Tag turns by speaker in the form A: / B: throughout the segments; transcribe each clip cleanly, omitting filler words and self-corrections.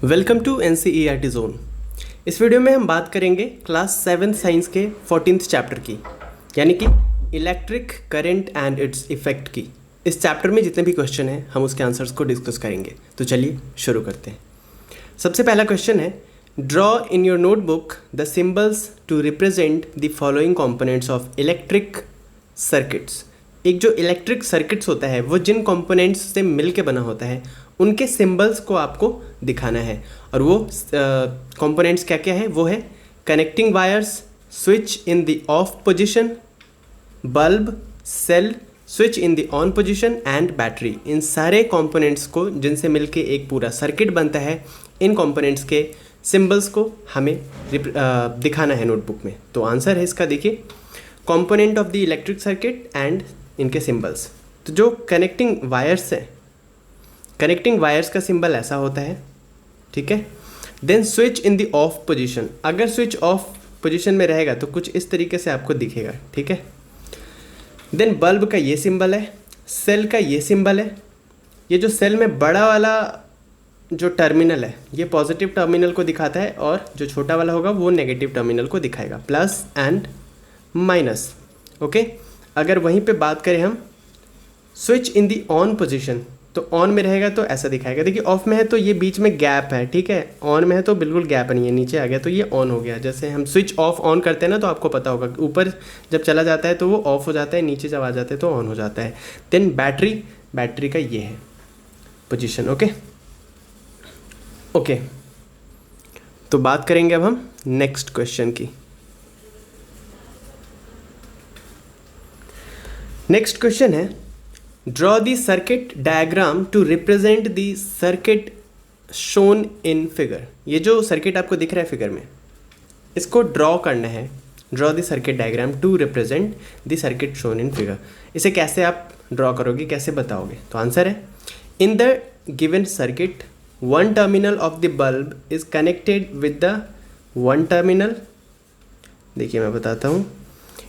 A: Welcome to NCERT zone. इस video में हम बात करेंगे क्लास 7 साइंस के 14th चैप्टर की, यानी कि electric current and its effect की। इस चैप्टर में जितने भी क्वेश्चन हैं हम उसके आंसर्स को डिस्कस करेंगे। तो चलिए शुरू करते हैं। सबसे पहला क्वेश्चन है, draw in your notebook the symbols to represent the following components of electric circuits. एक जो इलेक्ट्रिक सर्किट्स होता है वो जिन कंपोनेंट्स से मिल के बना होता है उनके सिंबल्स को आपको दिखाना है। और वो कंपोनेंट्स क्या क्या है, वो है connecting wires, switch in the off position, bulb, cell, switch in the on position and battery. इन सारे कंपोनेंट्स को जिनसे मिलके एक पूरा सर्किट बनता है, इन कंपोनेंट्स के सिंबल्स को हमें दिखाना है नोटबुक में। तो आंसर है इसका, देखिए, component of the electric circuit and इनके सिंबल्स। तो जो कनेक्टिंग वायर्स हैं, कनेक्टिंग वायर्स का सिंबल ऐसा होता है, ठीक है। Then switch in the off position, अगर स्विच ऑफ पोजीशन में रहेगा तो कुछ इस तरीके से आपको दिखेगा, ठीक है। देन बल्ब का ये सिंबल है, सेल का ये सिंबल है। ये जो सेल में बड़ा वाला जो टर्मिनल है ये पॉजिटिव टर्मिनल को दिखाता है और जो छोटा वाला होगा वो नेगेटिव टर्मिनल को दिखाएगा, प्लस एंड माइनस, ओके। अगर वहीं पे बात करें हम switch in the on position, तो ऑन में रहेगा तो ऐसा दिखाएगा। देखिए ऑफ में है तो ये बीच में गैप है, ठीक है। ऑन में है तो बिल्कुल गैप नहीं है, नीचे आ गया तो ये ऑन हो गया। जैसे हम स्विच ऑफ ऑन करते हैं ना, तो आपको पता होगा ऊपर जब चला जाता है तो वो ऑफ हो जाता है, नीचे जब आ जाता है तो ऑन हो जाता है। देन बैटरी, बैटरी का ये है पोजीशन, ओके ओके। तो बात करेंगे अब हम नेक्स्ट क्वेश्चन की। नेक्स्ट क्वेश्चन है, draw the circuit diagram to represent the circuit shown in figure. ये जो सर्किट आपको दिख रहा है फिगर में, इसको ड्रॉ करना है। Draw the circuit diagram to represent the circuit shown in figure. इसे कैसे आप ड्रॉ करोगे, कैसे बताओगे? तो आंसर है, in the given circuit one terminal of the bulb is connected with the one terminal. देखिए मैं बताता हूँ।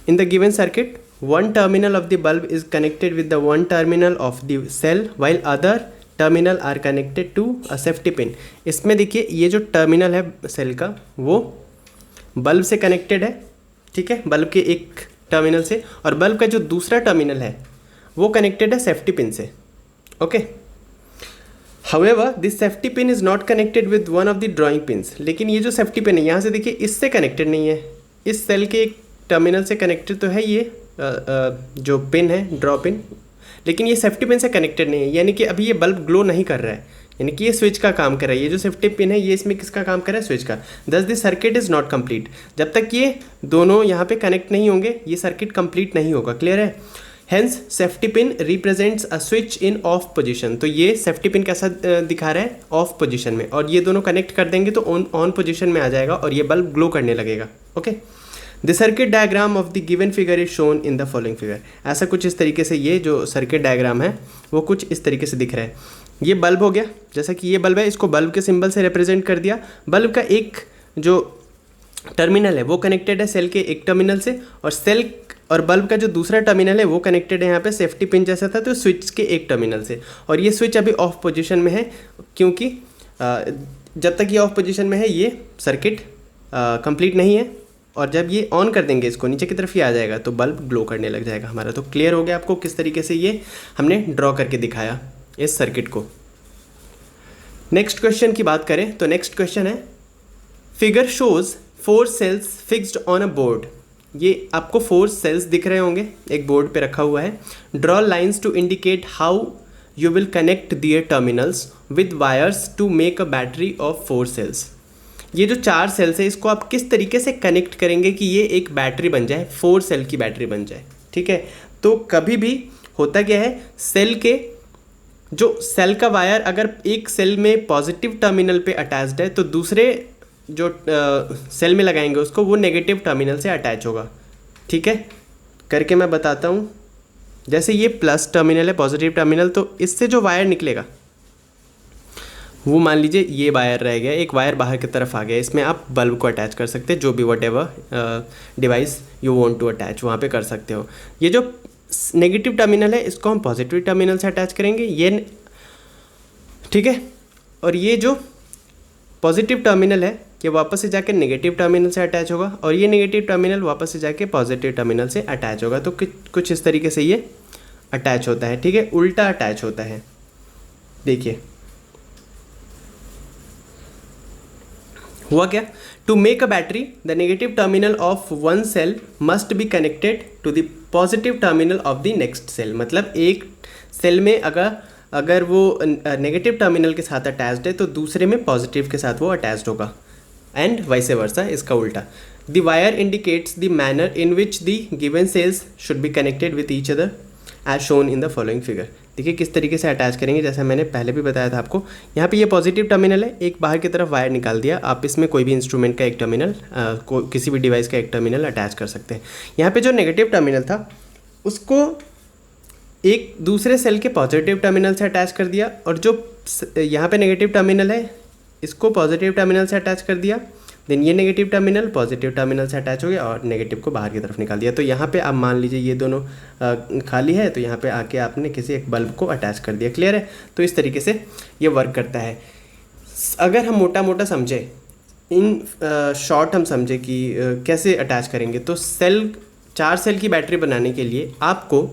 A: इन the given circuit one terminal of the bulb is connected with the one terminal of the cell while other terminal are connected to a safety pin। इसमें देखिए ये जो terminal है cell का वो बल्ब से कनेक्टेड है, ठीक है, बल्ब के एक टर्मिनल से, और बल्ब का जो दूसरा टर्मिनल है वो कनेक्टेड है सेफ्टी पिन से, okay. However, this safety pin is not connected with one of the drawing pins। लेकिन ये जो सेफ्टी पिन है यहाँ से देखिए इससे कनेक्टेड नहीं है, इस सेल के एक टर्मिनल से कनेक्टेड तो है ये जो पिन है, ड्रॉ पिन, लेकिन ये सेफ्टी पिन से कनेक्टेड नहीं है। यानी कि अभी ये बल्ब ग्लो नहीं कर रहा है, यानी कि ये स्विच का काम कर रहा है। ये जो सेफ्टी पिन है ये इसमें किसका काम कर रहा है? स्विच का। दस the circuit is not complete. जब तक ये दोनों यहाँ पे कनेक्ट नहीं होंगे ये सर्किट कंप्लीट नहीं होगा, क्लियर है। Hence safety pin represents a switch in of position. तो ये सेफ्टी पिन कैसा दिखा रहा है? ऑफ पोजिशन में, और ये दोनों कनेक्ट कर देंगे तो ऑन पोजिशन में आ जाएगा और ये बल्ब ग्लो करने लगेगा, okay. The circuit diagram of the given figure is shown in the following figure. ऐसा कुछ इस तरीके से ये जो सर्किट डायग्राम है वो कुछ इस तरीके से दिख रहा है। ये बल्ब हो गया, जैसा कि ये बल्ब है, इसको बल्ब के सिंबल से रिप्रेजेंट कर दिया। बल्ब का एक जो टर्मिनल है वो कनेक्टेड है सेल के एक टर्मिनल से, और सेल और बल्ब का जो दूसरा टर्मिनल है वो कनेक्टेड है यहाँ पे सेफ्टी पिन जैसा था तो स्विच के एक टर्मिनल से। और ये स्विच अभी ऑफ पोजिशन में है क्योंकि जब तक ये ऑफ पोजिशन में है ये सर्किट कंप्लीट नहीं है, और जब ये ऑन कर देंगे इसको नीचे की तरफ ही आ जाएगा तो बल्ब ग्लो करने लग जाएगा हमारा। तो क्लियर हो गया आपको किस तरीके से ये हमने ड्रॉ करके दिखाया इस सर्किट को। नेक्स्ट क्वेश्चन की बात करें तो नेक्स्ट क्वेश्चन है, figure shows 4 cells fixed on a board. ये आपको 4 सेल्स दिख रहे होंगे, एक बोर्ड पे रखा हुआ है। Draw lines to indicate how you will connect their terminals with wires to make a battery of 4 cells. ये जो 4 सेल्स है इसको आप किस तरीके से कनेक्ट करेंगे कि ये एक बैटरी बन जाए, 4 सेल की बैटरी बन जाए, ठीक है। तो कभी भी होता क्या है, सेल के जो सेल का वायर अगर एक सेल में पॉजिटिव टर्मिनल पे अटैच्ड है तो दूसरे जो सेल में लगाएंगे उसको वो नेगेटिव टर्मिनल से अटैच होगा, ठीक है। करके मैं बताता हूँ। जैसे ये प्लस टर्मिनल है, पॉजिटिव टर्मिनल, तो इससे जो वायर निकलेगा वो मान लीजिए ये वायर रह गया, एक वायर बाहर की तरफ आ गया, इसमें आप बल्ब को अटैच कर सकते हैं, जो भी what device you want to attach वहाँ पे कर सकते हो। ये जो नेगेटिव टर्मिनल है इसको हम पॉजिटिव टर्मिनल से अटैच करेंगे, ये ठीक है। और ये जो पॉजिटिव टर्मिनल है कि वापस से जाके नेगेटिव टर्मिनल से अटैच होगा और ये नेगेटिव टर्मिनल वापस से जाके पॉजिटिव टर्मिनल से अटैच होगा। तो कुछ इस तरीके से ये अटैच होता है, ठीक है, उल्टा अटैच होता है। देखिए हुआ क्या, to make a battery the negative terminal of one cell must be connected to the positive terminal of the next cell. मतलब एक सेल में अगर वो नेगेटिव टर्मिनल के साथ अटैच्ड है तो दूसरे में पॉजिटिव के साथ वो अटैच्ड होगा, एंड वाइस वर्सा, इसका उल्टा। The wire indicates the manner in which the given cells should be connected with each other as shown in the following figure. देखिए किस तरीके से अटैच करेंगे, जैसा मैंने पहले भी बताया था आपको। यहाँ पे ये पॉजिटिव टर्मिनल है, एक बाहर की तरफ वायर निकाल दिया, आप इसमें कोई भी इंस्ट्रूमेंट का एक टर्मिनल किसी भी डिवाइस का एक टर्मिनल अटैच कर सकते हैं। यहाँ पे जो नेगेटिव टर्मिनल था उसको एक दूसरे सेल के पॉजिटिव टर्मिनल से अटैच कर दिया, और जो यहाँ पे नेगेटिव टर्मिनल है इसको पॉजिटिव टर्मिनल से अटैच कर दिया। देन ये नेगेटिव टर्मिनल पॉजिटिव टर्मिनल से अटैच हो गया और नेगेटिव को बाहर की तरफ निकाल दिया। तो यहाँ पे आप मान लीजिए ये दोनों खाली है, तो यहाँ पे आके आपने किसी एक बल्ब को अटैच कर दिया। क्लियर है? तो इस तरीके से ये वर्क करता है। अगर हम मोटा मोटा समझे, इन शॉर्ट हम समझे कि कैसे अटैच करेंगे, तो 4 सेल की बैटरी बनाने के लिए आपको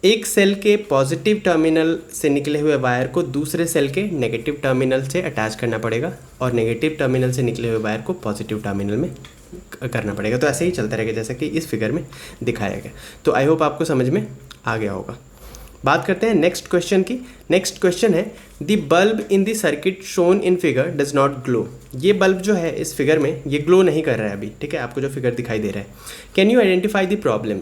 A: एक सेल के पॉजिटिव टर्मिनल से निकले हुए वायर को दूसरे सेल के नेगेटिव टर्मिनल से अटैच करना पड़ेगा और नेगेटिव टर्मिनल से निकले हुए वायर को पॉजिटिव टर्मिनल में करना पड़ेगा। तो ऐसे ही चलता रहेगा जैसा कि इस फिगर में दिखाया गया। तो आई होप आपको समझ में आ गया होगा। बात करते हैं नेक्स्ट क्वेश्चन की। नेक्स्ट क्वेश्चन है, the bulb in the circuit shown in figure does not glow. ये बल्ब जो है इस फिगर में ये ग्लो नहीं कर रहा है अभी, ठीक है, आपको जो फिगर दिखाई दे रहा है। Can you identify the problem.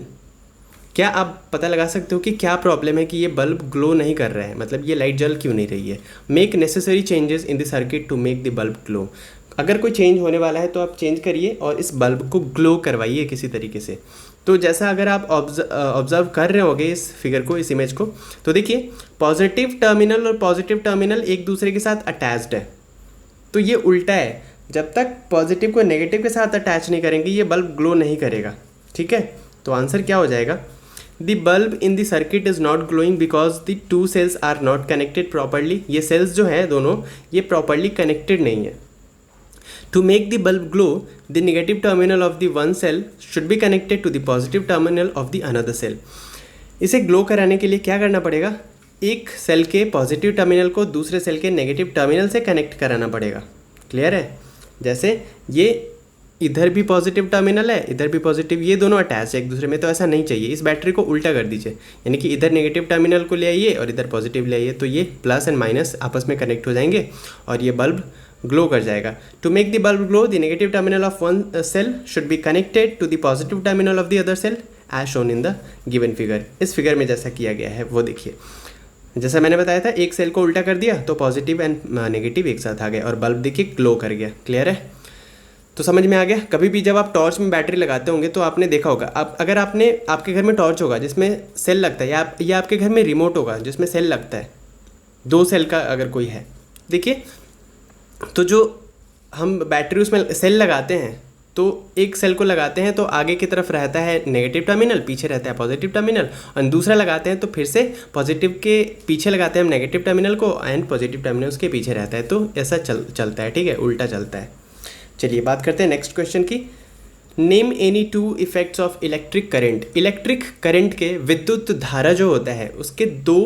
A: क्या आप पता लगा सकते हो कि क्या प्रॉब्लम है कि ये बल्ब ग्लो नहीं कर रहा है, मतलब ये लाइट जल क्यों नहीं रही है। Make necessary changes in the circuit to make the bulb glow. अगर कोई चेंज होने वाला है तो आप चेंज करिए और इस बल्ब को ग्लो करवाइए किसी तरीके से। तो जैसा अगर आप ऑब्जर्व कर रहे होंगे इस फिगर को, इस इमेज को, तो देखिए पॉजिटिव टर्मिनल और पॉजिटिव टर्मिनल एक दूसरे के साथ अटैच्ड है। तो ये उल्टा है, जब तक पॉजिटिव को नेगेटिव के साथ अटैच नहीं करेंगे ये बल्ब ग्लो नहीं करेगा, ठीक है। तो आंसर क्या हो जाएगा, the bulb in the circuit is not glowing because the 2 cells are not connected properly. ये सेल्स जो है दोनों ये प्रॉपरली कनेक्टेड नहीं है। To make the bulb glow the negative terminal of the one cell should be connected to the positive terminal of the another cell. इसे glow कराने के लिए क्या करना पड़ेगा, एक सेल के पॉजिटिव टर्मिनल को दूसरे सेल के नेगेटिव टर्मिनल से कनेक्ट कराना पड़ेगा। क्लियर है? जैसे ये इधर भी पॉजिटिव टर्मिनल है, इधर भी पॉजिटिव, ये दोनों अटैच है एक दूसरे में, तो ऐसा नहीं चाहिए। इस बैटरी को उल्टा कर दीजिए, यानी कि इधर नेगेटिव टर्मिनल को ले आइए और इधर पॉजिटिव ले आइए, तो ये प्लस एंड माइनस आपस में कनेक्ट हो जाएंगे और ये बल्ब ग्लो कर जाएगा। To make the bulb glow the negative terminal of one cell should be connected to the positive terminal of the other cell as shown in the given figure. इस figure में जैसा किया गया है वो देखिए, जैसा मैंने बताया था, एक सेल को उल्टा कर दिया तो पॉजिटिव एंड नेगेटिव एक साथ आ गए और बल्ब देखिए ग्लो कर गया। क्लियर है? तो समझ में आ गया। कभी भी जब आप टॉर्च में बैटरी लगाते होंगे तो आपने देखा होगा, अगर आपके घर में टॉर्च होगा जिसमें सेल लगता है, या आपके घर में रिमोट होगा जिसमें सेल लगता है, 2 सेल का अगर कोई है, देखिए, तो जो हम बैटरी उसमें सेल लगाते हैं तो एक सेल को लगाते हैं तो आगे की तरफ रहता है नेगेटिव टर्मिनल, पीछे रहता है पॉजिटिव टर्मिनल, और दूसरा लगाते हैं तो फिर से पॉजिटिव के पीछे लगाते हैं हम नेगेटिव टर्मिनल को एंड पॉजिटिव टर्मिनल उसके पीछे रहता है। तो ऐसा चलता है, ठीक है, उल्टा चलता है। चलिए बात करते हैं नेक्स्ट क्वेश्चन की। Name any 2 effects of electric current. Electric current के विद्युत धारा जो होता है उसके 2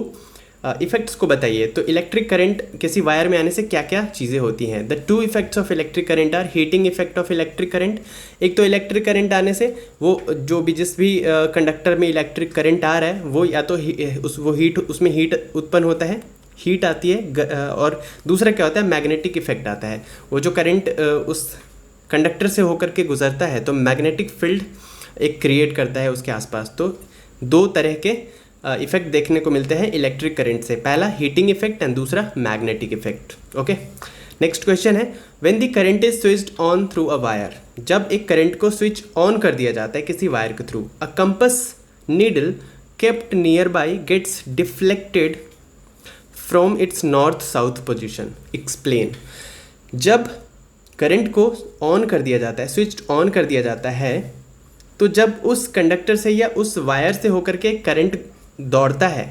A: इफेक्ट्स को बताइए। तो इलेक्ट्रिक करंट किसी वायर में आने से क्या क्या चीज़ें होती हैं। The 2 effects of electric current are heating effect of electric current. एक तो इलेक्ट्रिक करंट आने से वो जो भी जिस भी कंडक्टर में इलेक्ट्रिक करंट आ रहा है वो या तो उसमें हीट उत्पन्न होता है, हीट आती है, और दूसरा क्या होता है, मैग्नेटिक इफेक्ट आता है। वो जो करंट उस कंडक्टर से होकर के गुजरता है तो मैग्नेटिक फील्ड एक क्रिएट करता है उसके आसपास। तो 2 तरह के इफेक्ट देखने को मिलते हैं इलेक्ट्रिक करंट से, पहला हीटिंग इफेक्ट एंड दूसरा magnetic effect. Okay, next question है, when the current is switched on through a wire. जब एक करंट को स्विच ऑन कर दिया जाता है किसी वायर के through, a compass needle kept nearby gets deflected from its north south position. Explain. जब करंट को ऑन कर दिया जाता है, स्विच ऑन कर दिया जाता है, तो जब उस कंडक्टर से या उस वायर से होकर के करंट दौड़ता है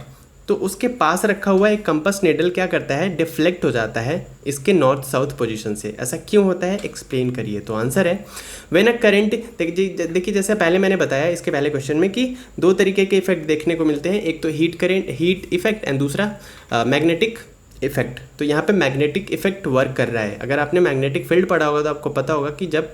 A: तो उसके पास रखा हुआ एक कंपास नेडल क्या करता है, डिफ्लेक्ट हो जाता है इसके नॉर्थ साउथ पोजीशन से। ऐसा क्यों होता है, एक्सप्लेन करिए। तो आंसर है व्हेन अ करंट, देखिए जैसे पहले मैंने बताया इसके पहले क्वेश्चन में कि दो तरीके के इफेक्ट देखने को मिलते हैं, एक तो हीट इफेक्ट एंड दूसरा मैग्नेटिक इफेक्ट। तो यहाँ पे मैग्नेटिक इफेक्ट वर्क कर रहा है। अगर आपने मैग्नेटिक फील्ड पढ़ा होगा तो आपको पता होगा कि जब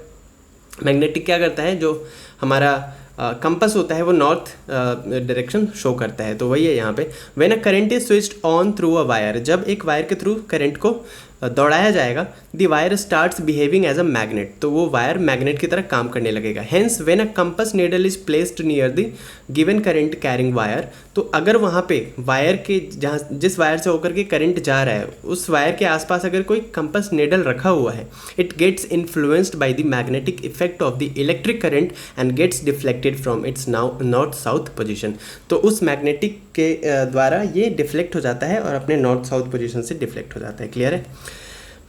A: मैग्नेटिक क्या करता है, जो हमारा कंपास होता है वो नॉर्थ डायरेक्शन शो करता है। तो वही है यहाँ पे, when a current is switched on through a wire, जब एक वायर के थ्रू करंट को दौड़ाया जाएगा, the wire starts behaving as a magnet, तो वो वायर मैग्नेट की तरह काम करने लगेगा। Hence when a compass needle is placed near the given current carrying wire, तो अगर वहाँ पे वायर के जहाँ जिस वायर से होकर के करंट जा रहा है उस वायर के आसपास अगर कोई कंपास नीडल रखा हुआ है, it gets influenced by the magnetic effect of the electric current and gets deflected from its north south position. तो उस मैग्नेटिक के द्वारा ये डिफ्लेक्ट हो जाता है और अपने नॉर्थ साउथ पोजिशन से डिफ्लेक्ट हो जाता है। क्लियर है।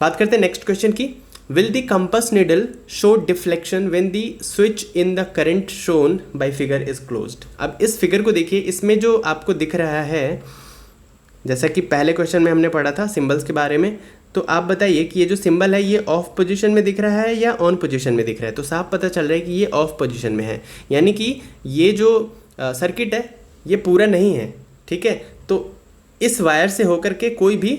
A: बात करते हैं नेक्स्ट क्वेश्चन की, will the compass needle show deflection when the switch in the current shown by figure is closed. अब इस फिगर को देखिए, इसमें जो आपको दिख रहा है, जैसा कि पहले क्वेश्चन में हमने पढ़ा था सिंबल्स के बारे में, तो आप बताइए कि ये जो सिंबल है ये ऑफ पोजीशन में दिख रहा है या ऑन पोजीशन में दिख रहा है। तो साफ पता चल रहा है कि ये ऑफ पोजीशन में है, यानी कि ये जो सर्किट है ये पूरा नहीं है। ठीक है, तो इस वायर से होकर के कोई भी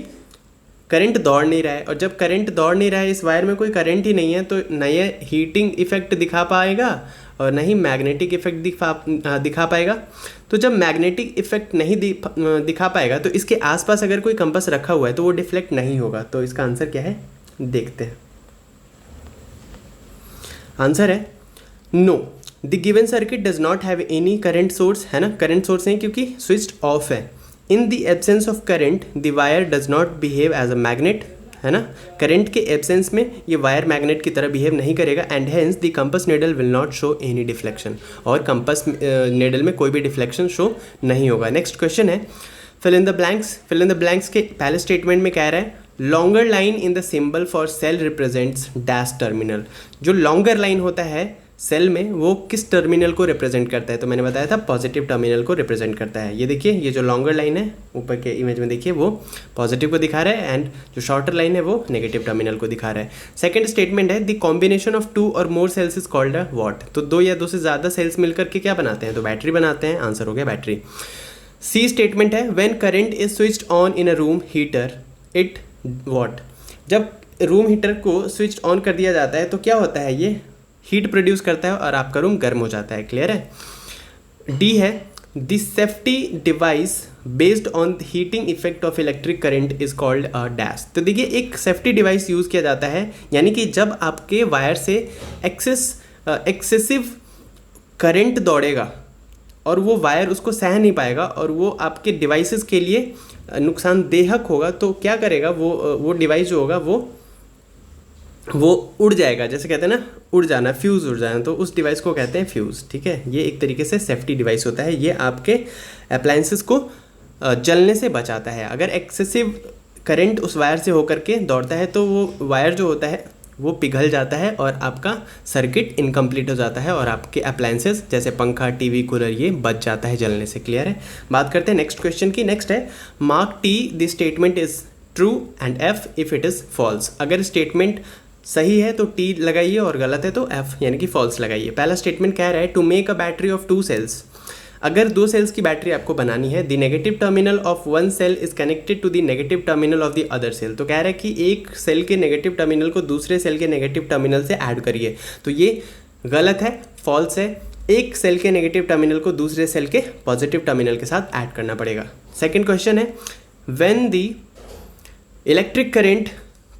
A: करंट दौड़ नहीं रहा है, और जब करंट दौड़ नहीं रहा है, इस वायर में कोई करंट ही नहीं है, तो न ये हीटिंग इफेक्ट दिखा पाएगा और न ही मैग्नेटिक इफेक्ट दिखा पाएगा। तो जब मैग्नेटिक इफेक्ट नहीं दिखा पाएगा तो इसके आसपास अगर कोई कंपास रखा हुआ है तो वो डिफ्लेक्ट नहीं होगा। तो इसका आंसर क्या है, देखते हैं। आंसर है no, the given circuit does not have any current source, है ना, करंट सोर्स नहीं क्योंकि स्विच्ड ऑफ है। In the absence of current the wire does not behave as a magnet, है ना, करंट के एब्सेंस में ये वायर मैग्नेट की तरह बिहेव नहीं करेगा, and hence the compass needle will not show any deflection, और कंपास नीडल में कोई भी डिफ्लेक्शन शो नहीं होगा। नेक्स्ट क्वेश्चन है fill in the blanks. Fill in the blanks के पहले स्टेटमेंट में कह रहा है longer line in the symbol for cell represents dash terminal. जो लॉन्गर लाइन होता है सेल में वो किस टर्मिनल को रिप्रेजेंट करता है, तो मैंने बताया था पॉजिटिव टर्मिनल को रिप्रेजेंट करता है। ये देखिए, ये जो लॉन्गर लाइन है ऊपर के इमेज में देखिए वो पॉजिटिव को दिखा रहा है, एंड जो शॉर्टर लाइन है वो नेगेटिव टर्मिनल को दिखा रहा है। सेकंड स्टेटमेंट है द कॉम्बिनेशन ऑफ 2 और more cells is called a what. तो 2 या 2 से ज़्यादा सेल्स मिलकर के क्या बनाते हैं, तो बैटरी बनाते हैं। आंसर हो गया बैटरी। सी स्टेटमेंट है when current is switched on in a room heater it what. जब रूम हीटर को स्विच ऑन कर दिया जाता है तो क्या होता है, ये हीट प्रोड्यूस करता है और आपका रूम गर्म हो जाता है। क्लियर है। डी है the safety device based on heating effect of electric current is called a dash. तो देखिए, एक सेफ्टी डिवाइस यूज़ किया जाता है, यानी कि जब आपके वायर से एक्सेसिव करंट दौड़ेगा और वो वायर उसको सह नहीं पाएगा और वो आपके डिवाइसेस के लिए नुकसानदेहक होगा, तो क्या करेगा वो डिवाइस जो होगा वो उड़ जाएगा। जैसे कहते हैं ना उड़ जाना, फ्यूज़ उड़ जाना, तो उस डिवाइस को कहते हैं फ्यूज़। ठीक है, ये एक तरीके से सेफ्टी डिवाइस होता है। ये आपके अप्लायंसेस को जलने से बचाता है। अगर एक्सेसिव करंट उस वायर से होकर के दौड़ता है तो वो वायर जो होता है वो पिघल जाता है और आपका सर्किट इनकम्प्लीट हो जाता है और आपके अप्लायंसेस जैसे पंखा, टीवी, कूलर ये बच जाता है जलने से। क्लियर है। बात करते हैं नेक्स्ट क्वेश्चन की। नेक्स्ट है mark T the statement is true and F if it is false. अगर स्टेटमेंट सही है तो टी लगाइए और गलत है तो एफ यानी कि फॉल्स लगाइए। पहला स्टेटमेंट कह रहा है to make a battery of 2 cells. अगर 2 सेल्स की बैटरी आपको बनानी है, the negative terminal of 1 cell is connected to the negative terminal of the other cell. तो कह रहा है कि एक सेल के नेगेटिव टर्मिनल को दूसरे सेल के नेगेटिव टर्मिनल से ऐड करिए। तो ये गलत है, फॉल्स है। एक सेल के नेगेटिव टर्मिनल को दूसरे सेल के पॉजिटिव टर्मिनल के साथ ऐड करना पड़ेगा। सेकेंड क्वेश्चन है when the electric current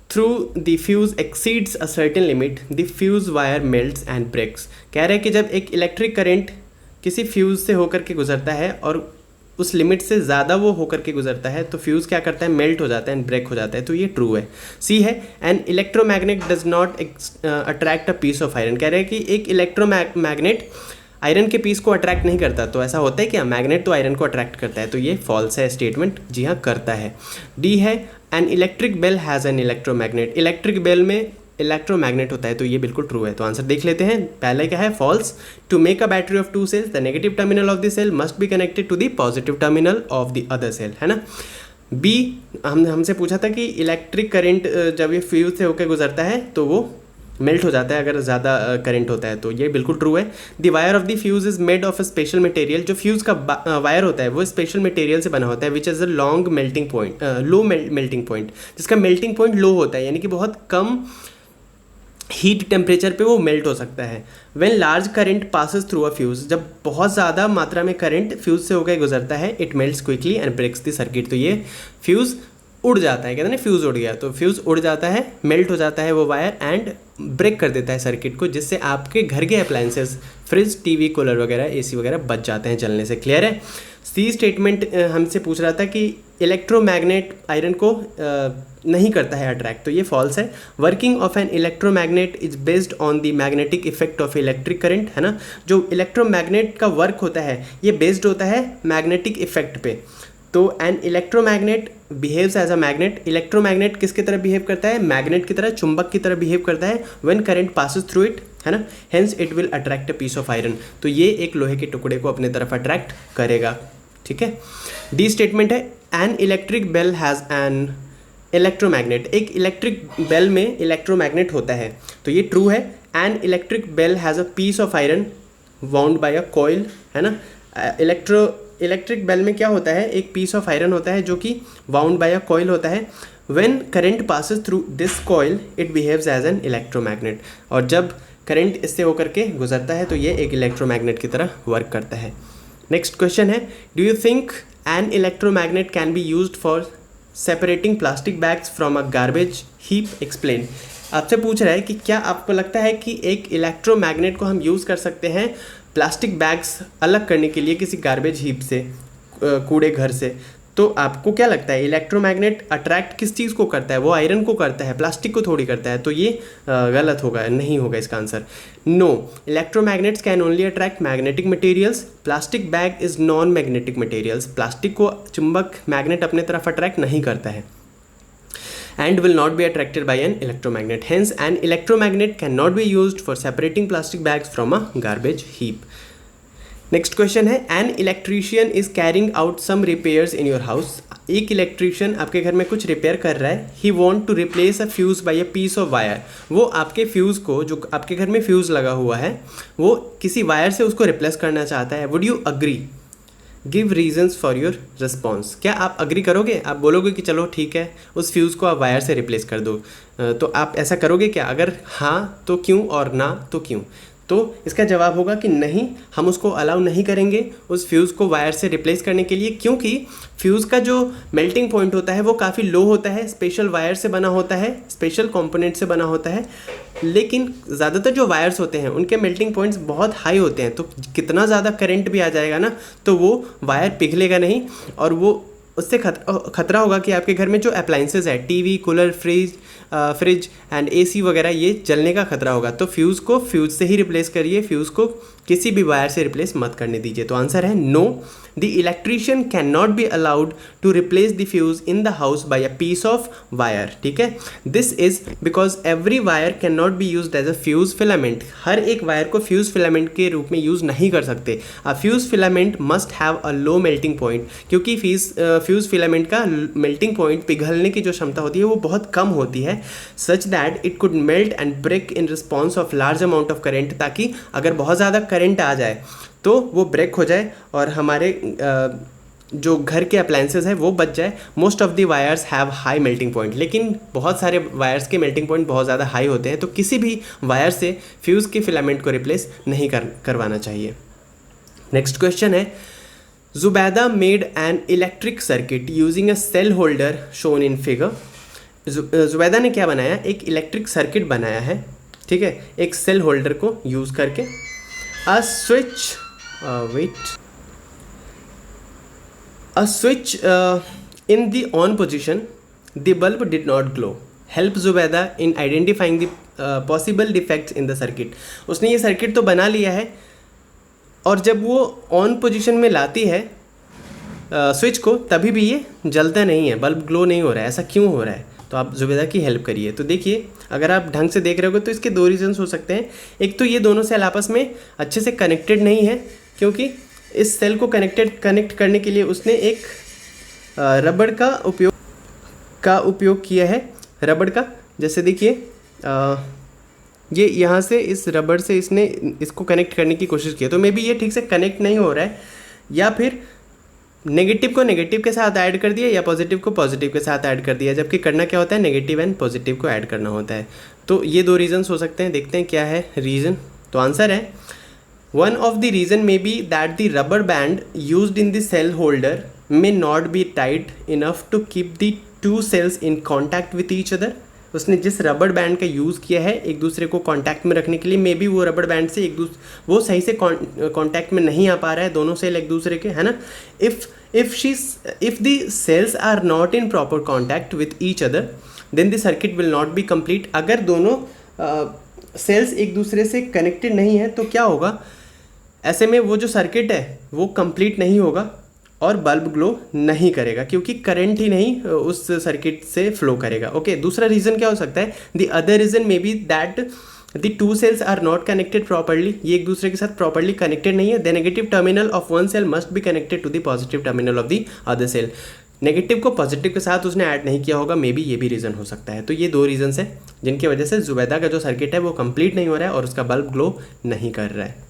A: through the fuse exceeds a certain limit the fuse wire melts and breaks. कह रहे हैं कि जब एक इलेक्ट्रिक करंट किसी फ्यूज़ से होकर के गुजरता है और उस लिमिट से ज़्यादा वो होकर के गुजरता है तो फ्यूज़ क्या करता है, मेल्ट हो जाता है एंड ब्रेक हो जाता है। तो ये ट्रू है। सी है an electromagnet does not attract a piece of iron. कह रहे हैं कि एक इलेक्ट्रोमैग्नेट आयरन के पीस को अट्रैक्ट नहीं करता। तो ऐसा होता है क्या, मैग्नेट तो आयरन को अट्रैक्ट करता है। तो ये फॉल्स है स्टेटमेंट, जी हाँ करता है। डी है an electric bell has an electromagnet. Electric bell में इलेक्ट्रोमैग्नेट होता है, तो ये बिल्कुल ट्रू है। तो आंसर देख लेते हैं। पहले क्या है, false. To make a battery of 2 cells, the negative terminal of the cell must be connected to the positive terminal of the other cell, है ना। बी, हमसे पूछा था कि इलेक्ट्रिक करंट जब ये फ्यूज से होकर गुजरता है तो वो मेल्ट हो जाता है अगर ज़्यादा करंट होता है, तो ये बिल्कुल ट्रू है। The wire of the fuse is made of a special material, जो फ्यूज का वायर होता है वो स्पेशल मटेरियल से बना होता है, which is a long melting point, low melting point, जिसका मेल्टिंग पॉइंट लो होता है, यानी कि बहुत कम हीट टेम्परेचर पे वो मेल्ट हो सकता है। When large current passes through a fuse, जब बहुत ज़्यादा मात्रा में करंट फ्यूज से होकर गुजरता है, it melts quickly and breaks the circuit, तो ये फ्यूज़ उड़ जाता है, कहते हैं ना फ्यूज़ उड़ गया, तो फ्यूज़ उड़ जाता है, मेल्ट हो जाता है वो वायर एंड ब्रेक कर देता है सर्किट को, जिससे आपके घर के अप्लायंसेस, फ्रिज, टीवी, कूलर वगैरह, एसी वगैरह बच जाते हैं जलने से। क्लियर है। सी स्टेटमेंट हमसे पूछ रहा था कि इलेक्ट्रोमैग्नेट आयरन को नहीं करता है अट्रैक्ट, तो ये फॉल्स है। Working of an electromagnet is based on the magnetic effect of electric current, है ना। जो इलेक्ट्रोमैग्नेट का वर्क होता है ये बेस्ड होता है मैग्नेटिक इफेक्ट पे। तो an electromagnet behaves as a magnet, electromagnet किसकी तरह बिहेव करता है, मैग्नेट की तरह, चुंबक की तरह बिहेव करता है when current passes through it, है ना। Hence it will attract a piece of iron, तो ये एक लोहे के टुकड़े को अपने तरफ अट्रैक्ट करेगा, ठीक है। डी स्टेटमेंट है, an electric bell has an electromagnet, एक इलेक्ट्रिक बेल में इलेक्ट्रोमैग्नेट होता है, तो ये ट्रू है। An electric bell has a piece of iron wound by a coil, है ना। इलेक्ट्रिक बेल में क्या होता है, एक पीस ऑफ आयरन होता है जो कि वाउंड बाय अ कॉइल होता है। When current passes through this coil it behaves as an electromagnet, और जब करंट इससे होकर के गुजरता है तो ये एक इलेक्ट्रोमैग्नेट की तरह वर्क करता है। नेक्स्ट क्वेश्चन है, do you think an electromagnet can be used for separating plastic bags from a garbage heap, explain. आपसे पूछ रहा है कि क्या आपको लगता है कि एक इलेक्ट्रोमैग्नेट को हम यूज़ कर सकते हैं प्लास्टिक बैग्स अलग करने के लिए किसी गार्बेज हीप से, कूड़े घर से। तो आपको क्या लगता है इलेक्ट्रोमैग्नेट अट्रैक्ट किस चीज़ को करता है, वो आयरन को करता है, प्लास्टिक को थोड़ी करता है, तो ये गलत होगा, नहीं होगा इसका आंसर। No, electromagnets can only attract magnetic materials, plastic bag is non magnetic materials, plastic को चुंबक मैग्नेट अपने तरफ अट्रैक्ट नहीं करता है, and will not be attracted by an electromagnet. Hence, an electromagnet cannot be used for separating plastic bags from a garbage heap. Next question है, an electrician is carrying out some repairs in your house, एक electrician आपके घर में कुछ repair कर रहा है। He want to replace a fuse by a piece of wire, वो आपके फ्यूज़ को, जो आपके घर में फ्यूज़ लगा हुआ है, वो किसी वायर से उसको रिप्लेस करना चाहता है। Would you agree? Give reasons for your response, क्या आप अग्री करोगे? आप बोलोगे कि चलो ठीक है उस फ्यूज़ को आप वायर से रिप्लेस कर दो, तो आप ऐसा करोगे क्या? अगर हाँ तो क्यों, और ना तो क्यों? तो इसका जवाब होगा कि नहीं, हम उसको अलाउ नहीं करेंगे उस फ्यूज़ को वायर से रिप्लेस करने के लिए, क्योंकि फ्यूज़ का जो मेल्टिंग पॉइंट होता है वो काफ़ी लो होता है, स्पेशल वायर से बना होता है, स्पेशल कंपोनेंट से बना होता है। लेकिन ज़्यादातर जो वायर्स होते हैं उनके मेल्टिंग पॉइंट्स बहुत हाई होते हैं, तो कितना ज़्यादा करंट भी आ जाएगा ना तो वो वायर पिघलेगा नहीं, और वो उससे खतरा होगा कि आपके घर में जो अप्लाइंसेस है, TV, cooler, fridge and AC वगैरह, ये जलने का खतरा होगा। तो फ्यूज़ को फ्यूज़ से ही रिप्लेस करिए, फ्यूज़ को किसी भी वायर से रिप्लेस मत करने दीजिए। तो आंसर है no, the electrician can not be allowed to replace the fuse in the house by a piece of wire, ठीक है। This is because every wire can not be used as a fuse filament, हर एक wire को fuse filament के रूप में use नहीं कर सकते। A fuse filament must have a low melting point, क्योंकि फ्यूज़ फिलामेंट का मेल्टिंग पॉइंट, पिघलने की जो क्षमता होती है वो बहुत कम होती है, such that it could melt and break in response of large amount of current, ताकि अगर बहुत ज़्यादा करंट आ जाए तो वो ब्रेक हो जाए और हमारे जो घर के अप्लायंसेस है वो बच जाए। Most of the wires have high melting point, लेकिन बहुत सारे वायर्स के मेल्टिंग पॉइंट बहुत ज़्यादा हाई होते हैं, तो किसी भी वायर से फ्यूज़ के फिलामेंट को रिप्लेस नहीं करवाना चाहिए। नेक्स्ट क्वेश्चन है, Zubaida made an electric circuit using a cell holder shown in figure. Zubaida ने क्या बनाया? एक इलेक्ट्रिक सर्किट बनाया है, ठीक है, एक सेल होल्डर को यूज़ करके। अ switch in the on position, the bulb did not glow. Help Zubeda in identifying the possible defects in the circuit. उसने ये सर्किट तो बना लिया है, और जब वो ऑन पोजीशन में लाती है स्विच को, तभी भी ये जलता नहीं है, बल्ब ग्लो नहीं हो रहा है। ऐसा क्यों हो रहा है? तो आप जुबैदा की हेल्प करिए। तो देखिए अगर आप ढंग से देख रहे हो तो इसके दो रीजंस हो सकते हैं। एक तो ये दोनों सेल आपस में अच्छे से कनेक्टेड नहीं है, क्योंकि इस सेल को कनेक्ट करने के लिए उसने एक रबड़ का उपयोग किया है, रबड़ का। जैसे देखिए ये यहाँ से इस रबड़ से इसने इसको कनेक्ट करने की कोशिश की है, तो मे बी ये ठीक से कनेक्ट नहीं हो रहा है, या फिर नेगेटिव को नेगेटिव के साथ ऐड कर दिया या पॉजिटिव को पॉजिटिव के साथ ऐड कर दिया, जबकि करना क्या होता है, नेगेटिव एंड पॉजिटिव को ऐड करना होता है। तो ये दो रीजंस हो सकते हैं। देखते हैं क्या है रीज़न। तो आंसर है one of the reason may be that the rubber band used in the cell holder may not be tight enough to keep the two cells in contact with each other. उसने जिस रबड़ band का use किया है एक दूसरे को contact में रखने के लिए, मे बी वो रबड़ बैंड से वो सही से कांटेक्ट में नहीं आ पा रहा है, दोनों सेल एक दूसरे के, है ना। If the cells are not in proper contact with each other then the circuit will not be complete. अगर दोनों सेल्स एक दूसरे से कनेक्टेड नहीं है तो क्या होगा, ऐसे में वो जो सर्किट है वो कंप्लीट नहीं होगा और बल्ब ग्लो नहीं करेगा, क्योंकि करंट ही नहीं उस सर्किट से फ्लो करेगा। ओके, दूसरा रीज़न क्या हो सकता है, the other reason may be that the two cells are not connected properly. ये एक दूसरे के साथ प्रॉपर्ली कनेक्टेड नहीं है। The negative terminal of one cell must be connected to the positive terminal of the other cell. Negative को positive के साथ उसने ऐड नहीं किया होगा, मे बी ये भी रीज़न हो सकता है। तो ये दो रीजन्स हैं जिनकी वजह से जुबैदा का जो सर्किट है वो कंप्लीट नहीं हो रहा है और उसका बल्ब ग्लो नहीं कर रहा है।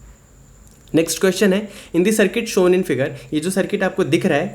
A: नेक्स्ट क्वेश्चन है, in the circuit shown in figure, ये जो सर्किट आपको दिख रहा है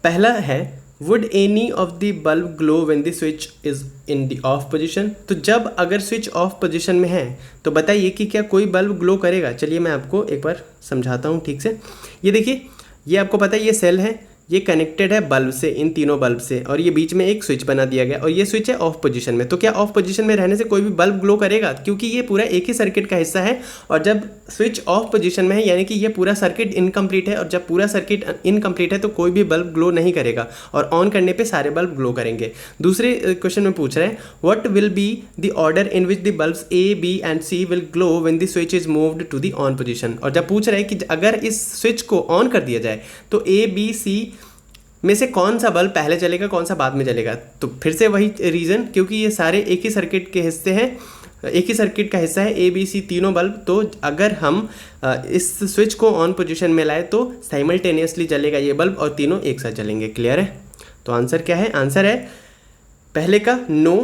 A: पहला है, would any of the bulb glow when the switch is in the off position. तो जब अगर स्विच ऑफ पोजीशन में है तो बताइए कि क्या कोई बल्ब ग्लो करेगा। चलिए मैं आपको एक बार समझाता हूँ ठीक से। ये देखिए, ये आपको पता है ये सेल है, ये कनेक्टेड है बल्ब से, इन तीनों बल्ब से, और ये बीच में एक स्विच बना दिया गया और ये स्विच है ऑफ पोजीशन में। तो क्या ऑफ पोजीशन में रहने से कोई भी बल्ब ग्लो करेगा, क्योंकि ये पूरा एक ही सर्किट का हिस्सा है। और जब स्विच ऑफ पोजीशन में है यानी कि ये पूरा सर्किट इनकम्प्लीट है, और जब पूरा सर्किट इनकम्प्लीट है तो कोई भी बल्ब ग्लो नहीं करेगा, और ऑन करने पर सारे बल्ब ग्लो करेंगे। दूसरे क्वेश्चन में पूछ रहे हैं, what will be the order in which the bulbs A B and C will glow when the switch is moved to the on position. और जब पूछ रहे हैं कि अगर इस स्विच को ऑन कर दिया जाए तो ए बी सी में से कौन सा बल्ब पहले चलेगा कौन सा बाद में चलेगा। तो फिर से वही रीज़न, क्योंकि ये सारे एक ही सर्किट के हिस्से हैं, एक ही सर्किट का हिस्सा है ए बी सी तीनों बल्ब। तो अगर हम इस स्विच को ऑन पोजीशन में लाए तो साइमल्टेनियसली जलेगा ये बल्ब और तीनों एक साथ जलेंगे। क्लियर है। तो आंसर क्या है, आंसर है पहले का no,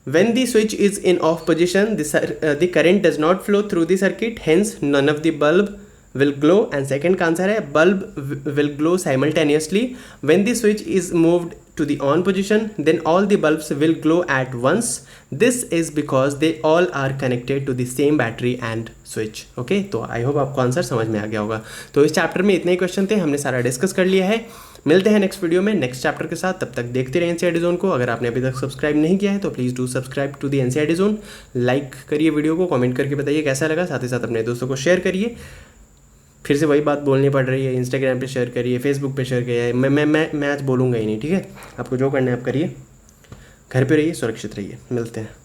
A: when the switch is in off position the current does not flow through the circuit, hence none of the bulb will glow। and second का आंसर है bulb will glow simultaneously when the switch is moved to the on position, then all the bulbs will glow at once। this is because they all are connected to the same battery and switch। Okay, तो I hope आपको answer समझ में आ गया होगा। तो इस chapter में इतने ही क्वेश्चन थे, हमने सारा डिस्कस कर लिया है। मिलते हैं नेक्स्ट वीडियो में नेक्स्ट चैप्टर के साथ, तब तक देखते रहिए एनसीईआरटी जोन को। अगर आपने अभी तक सब्सक्राइब नहीं किया है तो please do subscribe to the NCERT zone. Like करिए वीडियो को, कमेंट करके बताइए कैसा लगा, साथ ही साथ अपने दोस्तों को शेयर करिए। फिर से वही बात बोलनी पड़ रही है, इंस्टाग्राम पे शेयर करिए, फेसबुक पे शेयर करिए। मैं आज बोलूँगा ही नहीं, ठीक है। आपको जो करना है आप करिए, घर पे रहिए, सुरक्षित रहिए। मिलते हैं।